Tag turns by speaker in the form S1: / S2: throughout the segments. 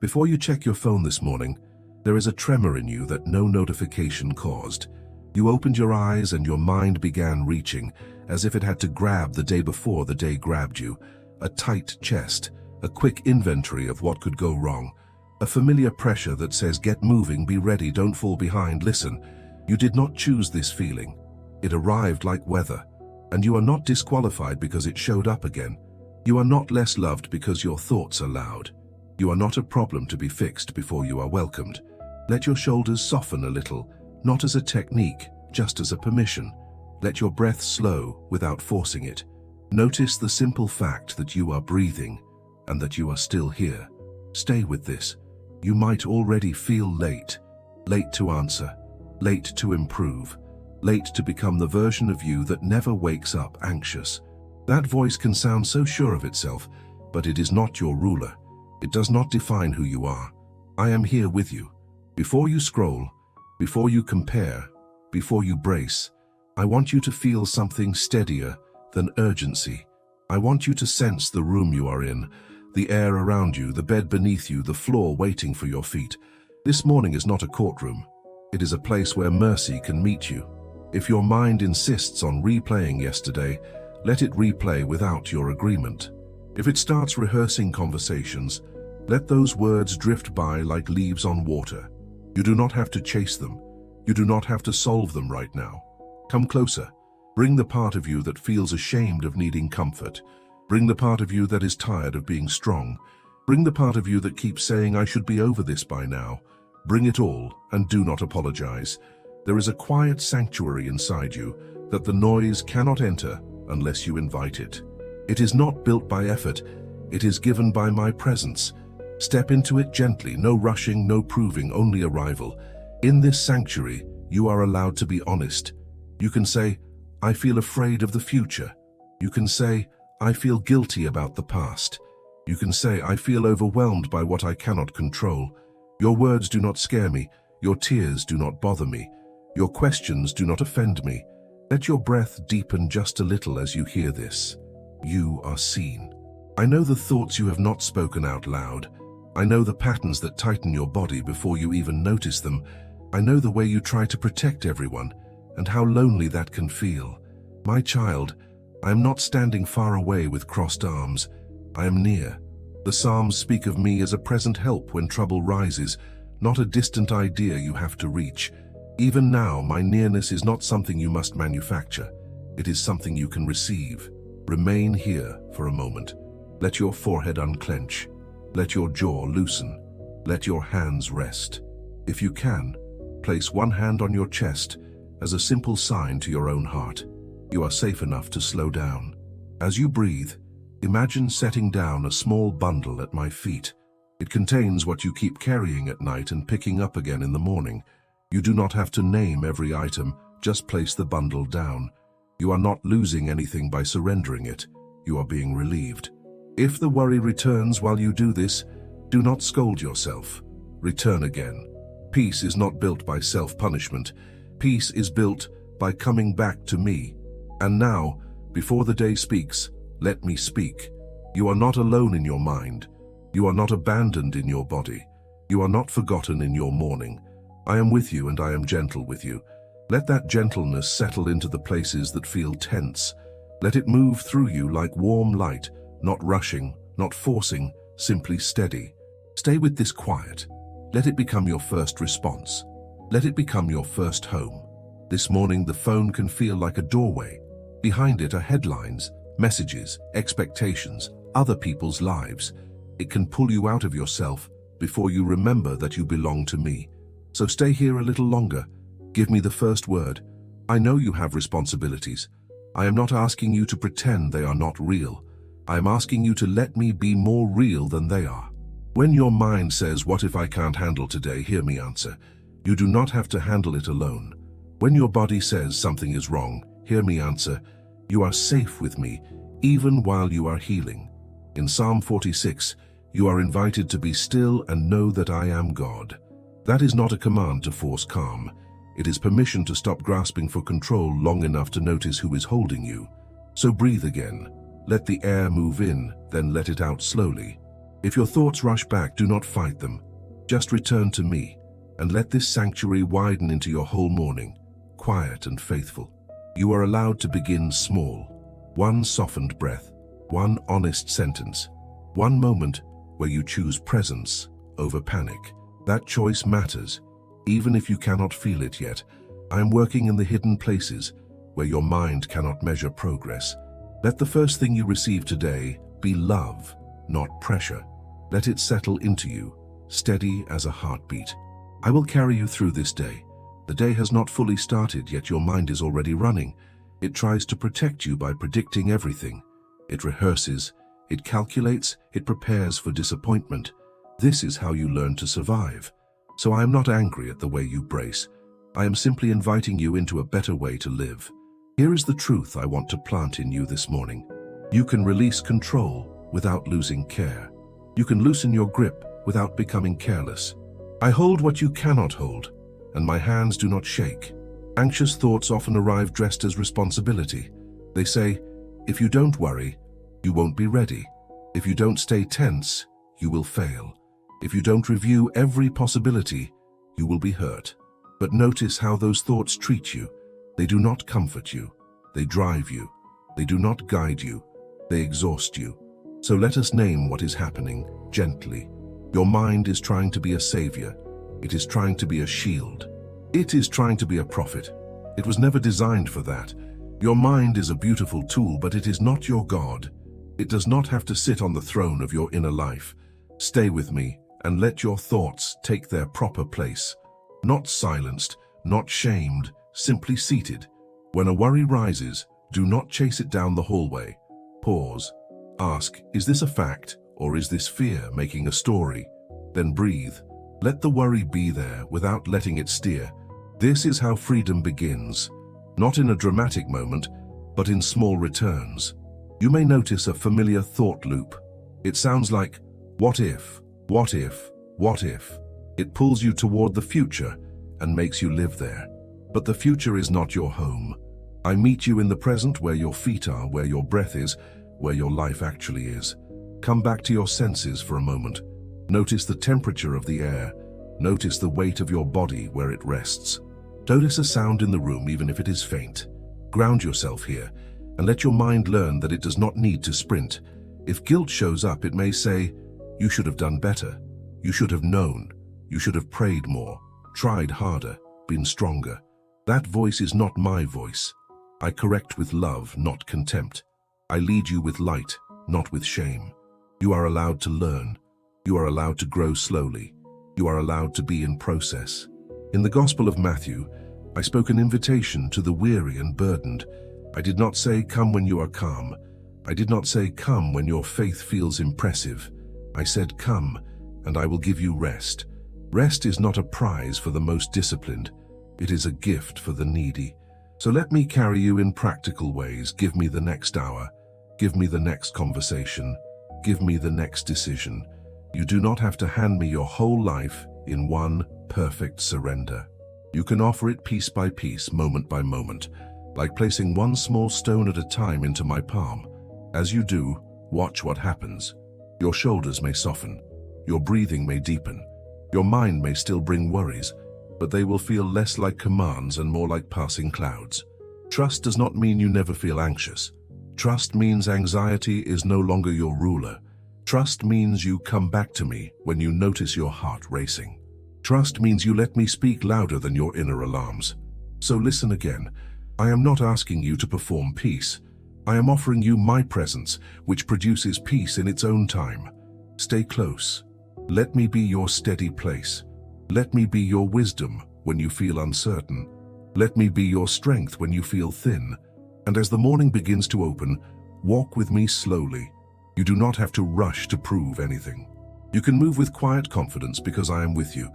S1: Before you check your phone this morning, there is a tremor in you that no notification caused. You opened your eyes and your mind began reaching, as if it had to grab the day before the day grabbed you. A tight chest, a quick inventory of what could go wrong. A familiar pressure that says, get moving, be ready, don't fall behind, listen. You did not choose this feeling. It arrived like weather. And you are not disqualified because it showed up again. You are not less loved because your thoughts are loud. You are not a problem to be fixed before you are welcomed. Let your shoulders soften a little, not as a technique, just as a permission. Let your breath slow without forcing it. Notice the simple fact that you are breathing and that you are still here. Stay with this. You might already feel late. Late to answer. Late to improve. Late to become the version of you that never wakes up anxious. That voice can sound so sure of itself, but it is not your ruler. It does not define who you are. I am here with you. Before you scroll, before you compare, before you brace, I want you to feel something steadier than urgency. I want you to sense the room you are in, the air around you, the bed beneath you, the floor waiting for your feet. This morning is not a courtroom. It is a place where mercy can meet you. If your mind insists on replaying yesterday, let it replay without your agreement. If it starts rehearsing conversations, let those words drift by like leaves on water. You do not have to chase them. You do not have to solve them right now. Come closer. Bring the part of you that feels ashamed of needing comfort. Bring the part of you that is tired of being strong. Bring the part of you that keeps saying, I should be over this by now. Bring it all and do not apologize. There is a quiet sanctuary inside you that the noise cannot enter unless you invite it. It is not built by effort. It is given by my presence. Step into it gently, no rushing, no proving, only arrival. In this sanctuary, you are allowed to be honest. You can say, I feel afraid of the future. You can say, I feel guilty about the past. You can say, I feel overwhelmed by what I cannot control. Your words do not scare me. Your tears do not bother me. Your questions do not offend me. Let your breath deepen just a little as you hear this. You are seen. I know the thoughts you have not spoken out loud. I know the patterns that tighten your body before you even notice them. I know the way you try to protect everyone and how lonely that can feel. My child, I am not standing far away with crossed arms. I am near. The Psalms speak of me as a present help when trouble rises, not a distant idea you have to reach. Even now, my nearness is not something you must manufacture. It is something you can receive. Remain here for a moment. Let your forehead unclench. Let your jaw loosen. Let your hands rest. If you can, place one hand on your chest as a simple sign to your own heart. You are safe enough to slow down. As you breathe, imagine setting down a small bundle at my feet. It contains what you keep carrying at night and picking up again in the morning. You do not have to name every item, just place the bundle down. You are not losing anything by surrendering it. You are being relieved. If the worry returns while you do this, do not scold yourself. Return again. Peace is not built by self-punishment. Peace is built by coming back to me. And now, before the day speaks, let me speak. You are not alone in your mind. You are not abandoned in your body. You are not forgotten in your mourning. I am with you and I am gentle with you. Let that gentleness settle into the places that feel tense. Let it move through you like warm light, not rushing, not forcing, simply steady. Stay with this quiet. Let it become your first response. Let it become your first home. This morning, the phone can feel like a doorway. Behind it are headlines, messages, expectations, other people's lives. It can pull you out of yourself before you remember that you belong to me. So stay here a little longer. Give me the first word. I know you have responsibilities. I am not asking you to pretend they are not real. I am asking you to let me be more real than they are. When your mind says, what if I can't handle today, hear me answer. You do not have to handle it alone. When your body says something is wrong, hear me answer. You are safe with me, even while you are healing. In Psalm 46, you are invited to be still and know that I am God. That is not a command to force calm. It is permission to stop grasping for control long enough to notice who is holding you. So breathe again. Let the air move in, then let it out slowly. If your thoughts rush back, do not fight them. Just return to me, and let this sanctuary widen into your whole morning, quiet and faithful. You are allowed to begin small. One softened breath, one honest sentence, one moment where you choose presence over panic. That choice matters, even if you cannot feel it yet. I am working in the hidden places where your mind cannot measure progress. Let the first thing you receive today be love, not pressure. Let it settle into you, steady as a heartbeat. I will carry you through this day. The day has not fully started, yet your mind is already running. It tries to protect you by predicting everything. It rehearses, it calculates, it prepares for disappointment. This is how you learn to survive. So I am not angry at the way you brace. I am simply inviting you into a better way to live. Here is the truth I want to plant in you this morning. You can release control without losing care. You can loosen your grip without becoming careless. I hold what you cannot hold, and my hands do not shake. Anxious thoughts often arrive dressed as responsibility. They say, if you don't worry, you won't be ready. If you don't stay tense, you will fail. If you don't review every possibility, you will be hurt. But notice how those thoughts treat you. They do not comfort you. They drive you. They do not guide you. They exhaust you. So let us name what is happening gently. Your mind is trying to be a savior. It is trying to be a shield. It is trying to be a prophet. It was never designed for that. Your mind is a beautiful tool, but it is not your God. It does not have to sit on the throne of your inner life. Stay with me and let your thoughts take their proper place. Not silenced, not shamed, simply seated. When a worry rises, do not chase it down the hallway. Pause. Ask, is this a fact or is this fear making a story? Then breathe. Let the worry be there without letting it steer. This is how freedom begins. Not in a dramatic moment, but in small returns. You may notice a familiar thought loop. It sounds like, what if, what if, what if? It pulls you toward the future and makes you live there. But the future is not your home. I meet you in the present, where your feet are, where your breath is, where your life actually is. Come back to your senses for a moment. Notice the temperature of the air. Notice the weight of your body where it rests. Notice a sound in the room, even if it is faint. Ground yourself here and let your mind learn that it does not need to sprint. If guilt shows up, it may say, you should have done better. You should have known. You should have prayed more, tried harder, been stronger. That voice is not my voice. I correct with love, not contempt. I lead you with light, not with shame. You are allowed to learn. You are allowed to grow slowly. You are allowed to be in process. In the Gospel of Matthew, I spoke an invitation to the weary and burdened. I did not say, come when you are calm. I did not say, come when your faith feels impressive. I said, come, and I will give you rest. Rest is not a prize for the most disciplined. It is a gift for the needy. So let me carry you in practical ways. Give me the next hour. Give me the next conversation. Give me the next decision. You do not have to hand me your whole life in one perfect surrender. You can offer it piece by piece, moment by moment, like placing one small stone at a time into my palm. As you do, watch what happens. Your shoulders may soften. Your breathing may deepen. Your mind may still bring worries, but they will feel less like commands and more like passing clouds. Trust does not mean you never feel anxious. Trust means anxiety is no longer your ruler. Trust means you come back to me when you notice your heart racing. Trust means you let me speak louder than your inner alarms. So listen again. I am not asking you to perform peace. I am offering you my presence, which produces peace in its own time. Stay close. Let me be your steady place. Let me be your wisdom when you feel uncertain. Let me be your strength when you feel thin. And as the morning begins to open, walk with me slowly. You do not have to rush to prove anything. You can move with quiet confidence because I am with you,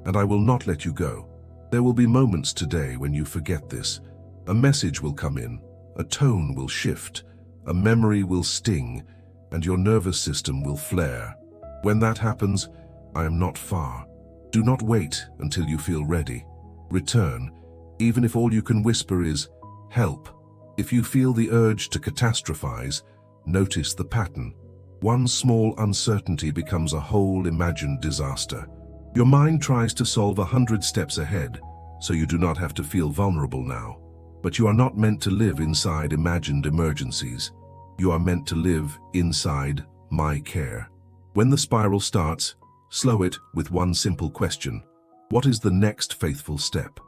S1: and I will not let you go. There will be moments today when you forget this. A message will come in, a tone will shift, a memory will sting, and your nervous system will flare. When that happens, I am not far. Do not wait until you feel ready. Return, even if all you can whisper is, help. If you feel the urge to catastrophize, notice the pattern. One small uncertainty becomes a whole imagined disaster. Your mind tries to solve 100 steps ahead, so you do not have to feel vulnerable now. But you are not meant to live inside imagined emergencies. You are meant to live inside my care. When the spiral starts, slow it with one simple question. What is the next faithful step?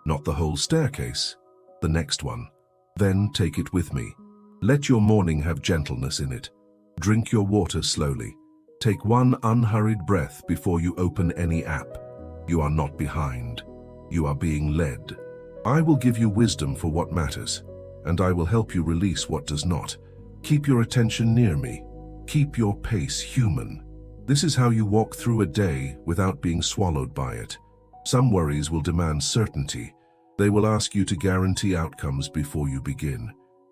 S1: Not the whole staircase, the next one. Then take it with me. Let your morning have gentleness in it. Drink your water slowly. Take one unhurried breath before you open any app. You are not behind. You are being led. I will give you wisdom for what matters, and I will help you release what does not. Keep your attention near me. Keep your pace human. This is how you walk through a day without being swallowed by it. Some worries will demand certainty. They will ask you to guarantee outcomes before you begin.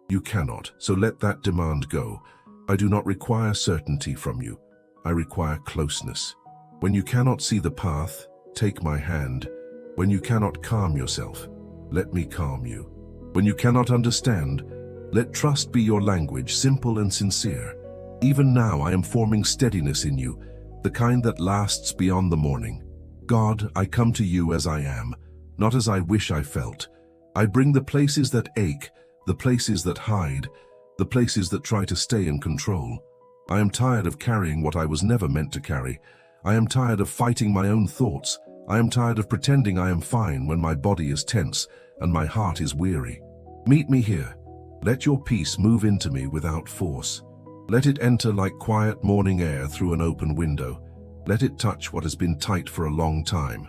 S1: You cannot, so let that demand go. I do not require certainty from you. I require closeness. When you cannot see the path, take my hand. When you cannot calm yourself, let me calm you. When you cannot understand, let trust be your language, simple and sincere. Even now I am forming steadiness in you, the kind that lasts beyond the morning. God, I come to you as I am, not as I wish I felt. I bring the places that ache, the places that hide, the places that try to stay in control. I am tired of carrying what I was never meant to carry. I am tired of fighting my own thoughts. I am tired of pretending I am fine when my body is tense and my heart is weary. Meet me here. Let your peace move into me without force. Let it enter like quiet morning air through an open window. Let it touch what has been tight for a long time.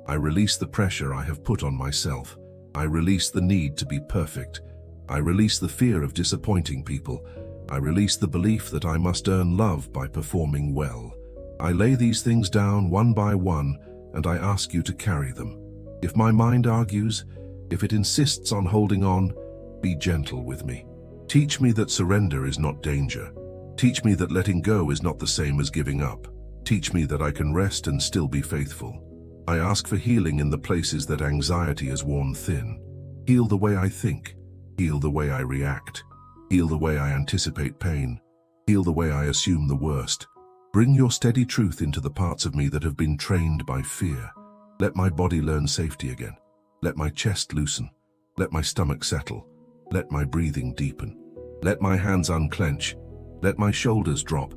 S1: I release the pressure I have put on myself. I release the need to be perfect. I release the fear of disappointing people. I release the belief that I must earn love by performing well. I lay these things down one by one, and I ask you to carry them. If my mind argues, if it insists on holding on, be gentle with me. Teach me that surrender is not danger. Teach me that letting go is not the same as giving up. Teach me that I can rest and still be faithful. I ask for healing in the places that anxiety has worn thin. Heal the way I think. Heal the way I react. Heal the way I anticipate pain. Heal the way I assume the worst. Bring your steady truth into the parts of me that have been trained by fear. Let my body learn safety again. Let my chest loosen. Let my stomach settle. Let my breathing deepen. Let my hands unclench. Let my shoulders drop.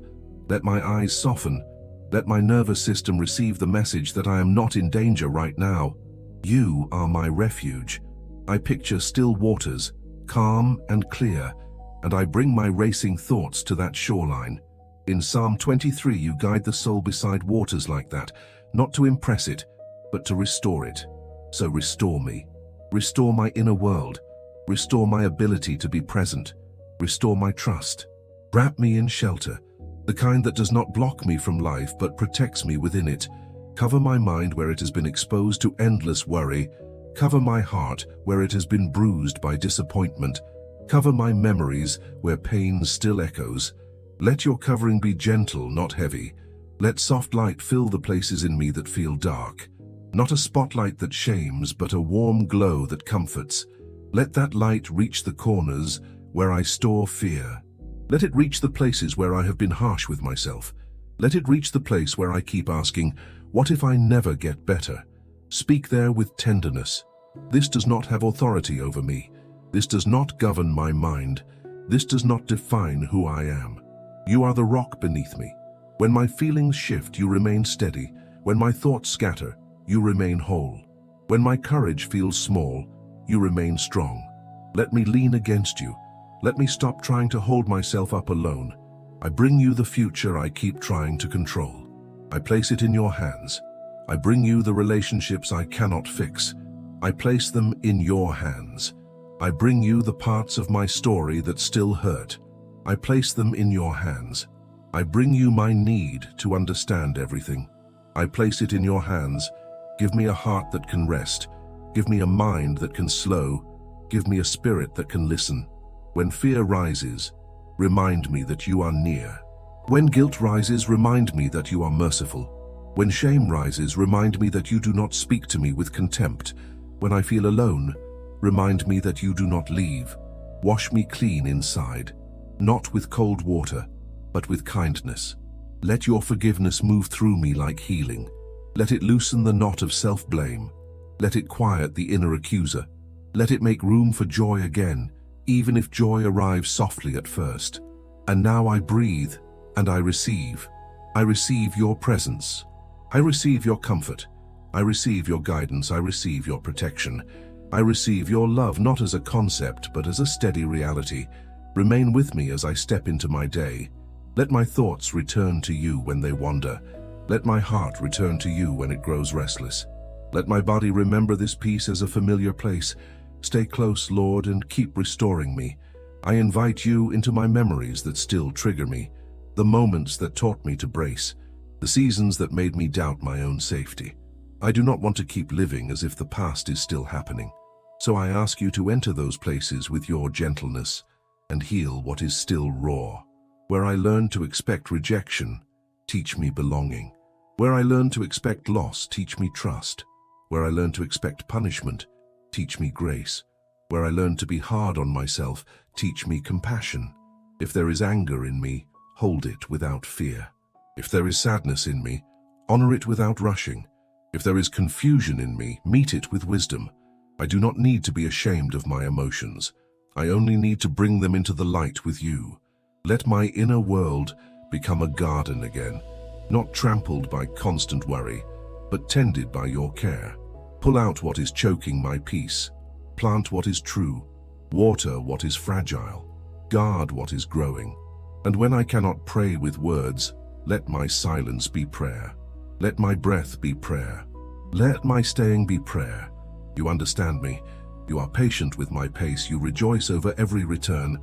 S1: Let my eyes soften. Let my nervous system receive the message that I am not in danger right now. You are my refuge. I picture still waters, calm and clear, and I bring my racing thoughts to that shoreline. In Psalm 23, you guide the soul beside waters like that, not to impress it, but to restore it. So restore me. Restore my inner world. Restore my ability to be present. Restore my trust. Wrap me in shelter, the kind that does not block me from life but protects me within it. Cover my mind where it has been exposed to endless worry. Cover my heart where it has been bruised by disappointment. Cover my memories where pain still echoes. Let your covering be gentle, not heavy. Let soft light fill the places in me that feel dark. Not a spotlight that shames, but a warm glow that comforts. Let that light reach the corners where I store fear. Let it reach the places where I have been harsh with myself. Let it reach the place where I keep asking, what if I never get better? Speak there with tenderness. This does not have authority over me. This does not govern my mind. This does not define who I am. You are the rock beneath me. When my feelings shift, you remain steady. When my thoughts scatter, you remain whole. When my courage feels small, you remain strong. Let me lean against you. Let me stop trying to hold myself up alone. I bring you the future I keep trying to control. I place it in your hands. I bring you the relationships I cannot fix. I place them in your hands. I bring you the parts of my story that still hurt. I place them in your hands. I bring you my need to understand everything. I place it in your hands. Give me a heart that can rest. Give me a mind that can slow. Give me a spirit that can listen. When fear rises, remind me that you are near. When guilt rises, remind me that you are merciful. When shame rises, remind me that you do not speak to me with contempt. When I feel alone, remind me that you do not leave. Wash me clean inside, not with cold water, but with kindness. Let your forgiveness move through me like healing. Let it loosen the knot of self-blame. Let it quiet the inner accuser. Let it make room for joy again, even if joy arrives softly at first. And now I breathe, and I receive. I receive your presence. I receive your comfort. I receive your guidance. I receive your protection. I receive your love, not as a concept, but as a steady reality. Remain with me as I step into my day. Let my thoughts return to you when they wander. Let my heart return to you when it grows restless. Let my body remember this peace as a familiar place. Stay close, Lord, and keep restoring me. I invite you into my memories that still trigger me, the moments that taught me to brace, the seasons that made me doubt my own safety. I do not want to keep living as if the past is still happening. So I ask you to enter those places with your gentleness and heal what is still raw. Where I learned to expect rejection, teach me belonging. Where I learned to expect loss, teach me trust. Where I learned to expect punishment, teach me grace. Where I learned to be hard on myself, teach me compassion. If there is anger in me, hold it without fear. If there is sadness in me, honor it without rushing. If there is confusion in me, meet it with wisdom. I do not need to be ashamed of my emotions. I only need to bring them into the light with you. Let my inner world become a garden again, not trampled by constant worry, but tended by your care. Pull out what is choking my peace. Plant what is true. Water what is fragile. Guard what is growing. And when I cannot pray with words, let my silence be prayer. Let my breath be prayer. Let my staying be prayer. You understand me. You are patient with my pace. You rejoice over every return.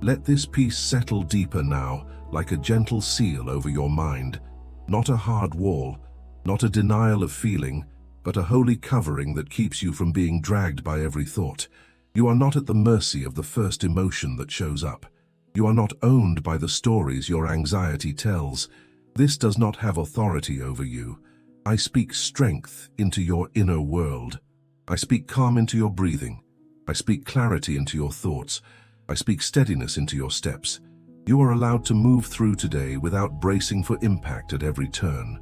S1: Let this peace settle deeper now, like a gentle seal over your mind. Not a hard wall, not a denial of feeling, but a holy covering that keeps you from being dragged by every thought. You are not at the mercy of the first emotion that shows up. You are not owned by the stories your anxiety tells. This does not have authority over you. I speak strength into your inner world. I speak calm into your breathing. I speak clarity into your thoughts. I speak steadiness into your steps. You are allowed to move through today without bracing for impact at every turn.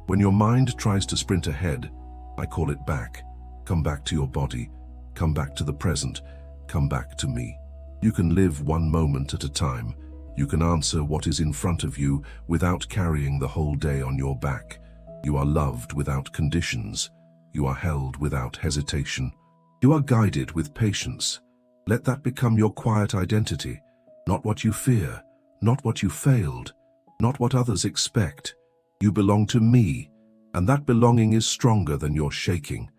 S1: When your mind tries to sprint ahead, I call it back. Come back to your body. Come back to the present. Come back to me. You can live one moment at a time. You can answer what is in front of you without carrying the whole day on your back. You are loved without conditions. You are held without hesitation. You are guided with patience. Let that become your quiet identity. Not what you fear, not what you failed, not what others expect. You belong to me, and that belonging is stronger than your shaking.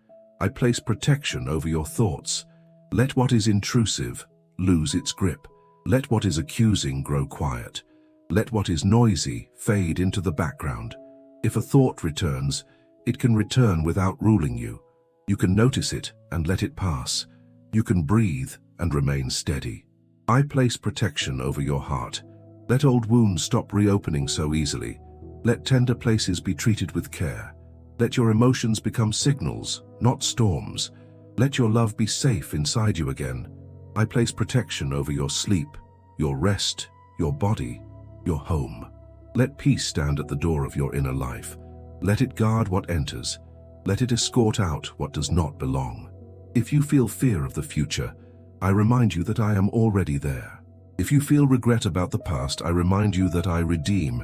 S1: I place protection over your thoughts. Let what is intrusive lose its grip. Let what is accusing grow quiet. Let what is noisy fade into the background. If a thought returns, it can return without ruling you. You can notice it and let it pass. You can breathe and remain steady. I place protection over your heart. Let old wounds stop reopening so easily. Let tender places be treated with care. Let your emotions become signals, not storms. Let your love be safe inside you again. I place protection over your sleep, your rest, your body, your home. Let peace stand at the door of your inner life. Let it guard what enters. Let it escort out what does not belong. If you feel fear of the future, I remind you that I am already there. If you feel regret about the past, I remind you that I redeem.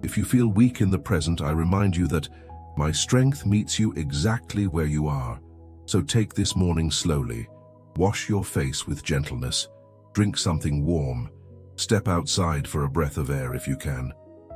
S1: If you feel weak in the present, I remind you that my strength meets you exactly where you are. So take this morning slowly. Wash your face with gentleness. Drink something warm. Step outside for a breath of air if you can.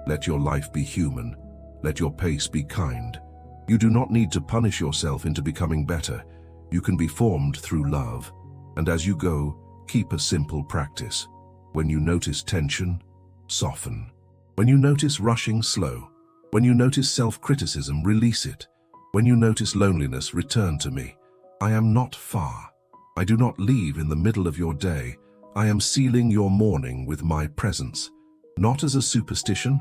S1: Let your life be human. Let your pace be kind. You do not need to punish yourself into becoming better. You can be formed through love. And as you go, keep a simple practice. When you notice tension, soften. When you notice rushing, slow. When you notice self-criticism, release it. When you notice loneliness, return to me. I am not far. I do not leave in the middle of your day. I am sealing your morning with my presence. Not as a superstition,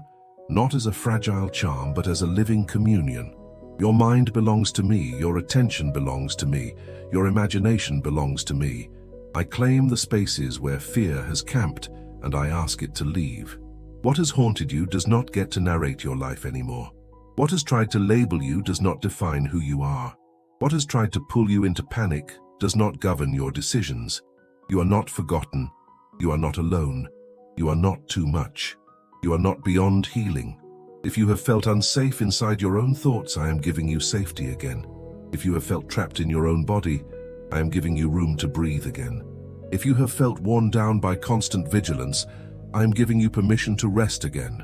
S1: not as a fragile charm, but as a living communion. Your mind belongs to me, your attention belongs to me, your imagination belongs to me. I claim the spaces where fear has camped, and I ask it to leave. What has haunted you does not get to narrate your life anymore. What has tried to label you does not define who you are. What has tried to pull you into panic does not govern your decisions. You are not forgotten. You are not alone. You are not too much. You are not beyond healing. If you have felt unsafe inside your own thoughts, I am giving you safety again. If you have felt trapped in your own body, I am giving you room to breathe again. If you have felt worn down by constant vigilance, I am giving you permission to rest again.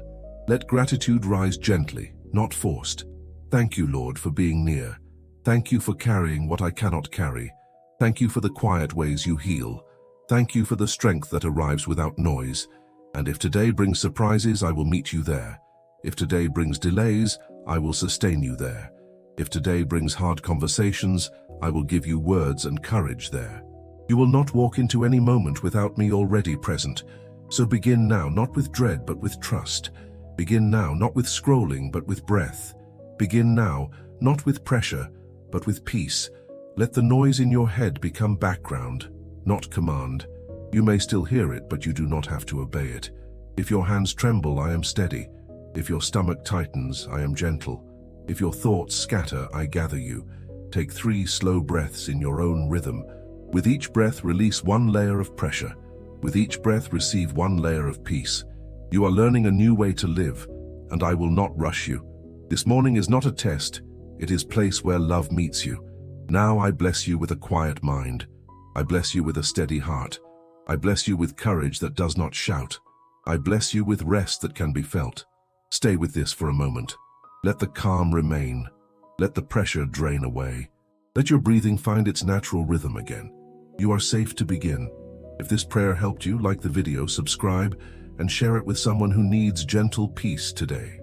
S1: Let gratitude rise gently, not forced. Thank you, Lord, for being near. Thank you for carrying what I cannot carry. Thank you for the quiet ways you heal. Thank you for the strength that arrives without noise. And if today brings surprises, I will meet you there. If today brings delays, I will sustain you there. If today brings hard conversations, I will give you words and courage there. You will not walk into any moment without me already present. So begin now, not with dread, but with trust. Begin now, not with scrolling, but with breath. Begin now, not with pressure, but with peace. Let the noise in your head become background, not command. You may still hear it, but you do not have to obey it. If your hands tremble, I am steady. If your stomach tightens, I am gentle. If your thoughts scatter, I gather you. Take 3 slow breaths in your own rhythm. With each breath, release 1 layer of pressure. With each breath, receive 1 layer of peace. You are learning a new way to live, and I will not rush you. This morning is not a test. It is a place where love meets you. Now I bless you with a quiet mind. I bless you with a steady heart. I bless you with courage that does not shout. I bless you with rest that can be felt. Stay with this for a moment. Let the calm remain. Let the pressure drain away. Let your breathing find its natural rhythm again. You are safe to begin. If this prayer helped you, like the video, subscribe, and share it with someone who needs gentle peace today.